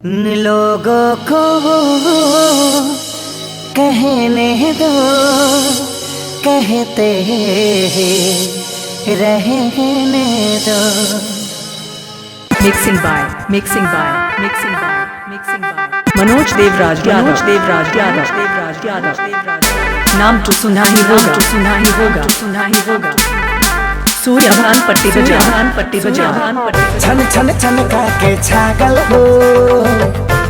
लोगों को कहने दो, कहते रहने दो। मिक्सिंग बाय मनोज देवराज नाम तो सुना ही होगा सूर्यभान पट्टी बजा छन छन छन का के छागल हो,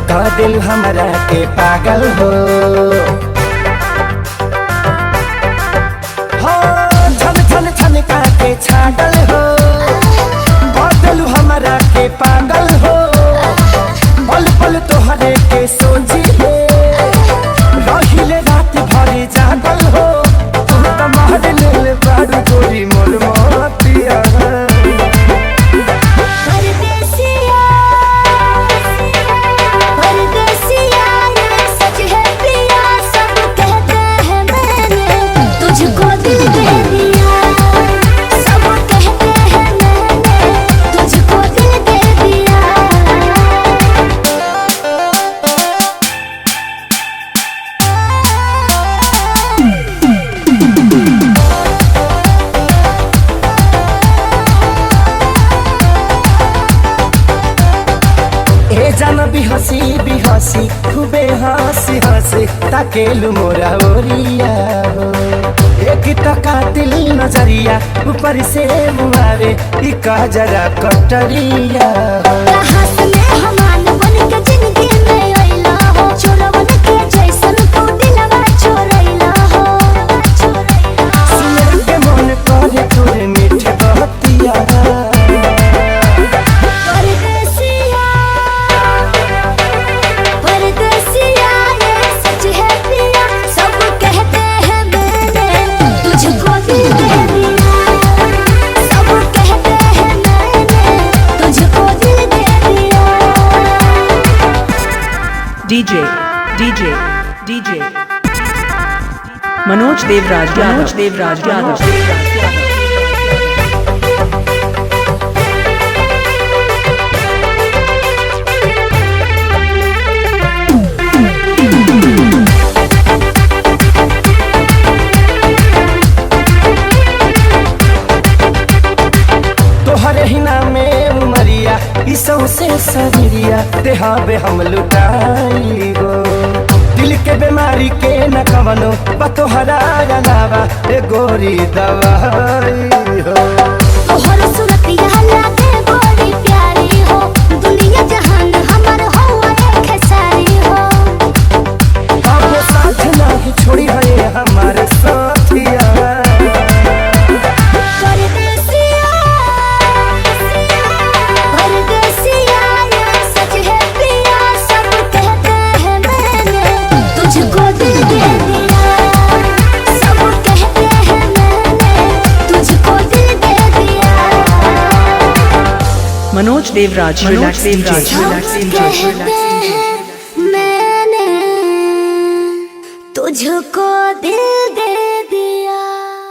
कह दिल हमरा के पागल हो। छन छन छन का के छागल हो, कह दिल हमरा के पागल हो। पल पल तोहरे के सोची हो, रहिले रात भरी जागल हो। तू तो मार ले बारू गोरी मोर मोतिया। भी हंसी खूबे हंसी हंसी ताकेलु मोरा ओरिया हो। एक टका दिल नजरिया ऊपर से मुआरे ई कह जरा कटरिया हो। सुन के मन करे तोरे मीठे बहतिया। डीजे मनोज देवराज तोहरे ही नामे उमरिया ई सौसे सरिया देहाबे हम लुटाई गो। दिल के बीमारी के न कवनो बतोहरा अलावा ए गोरी दवाई हो। तोहर सुरतिया लागे बड़ी प्यारी हो, दुनिया जहान हमर हवा एक सारी हो। अब साथ नहीं छोड़ी है हमारे साथिया। मनोज देवराज मैंने तुझको दिल दे दिया।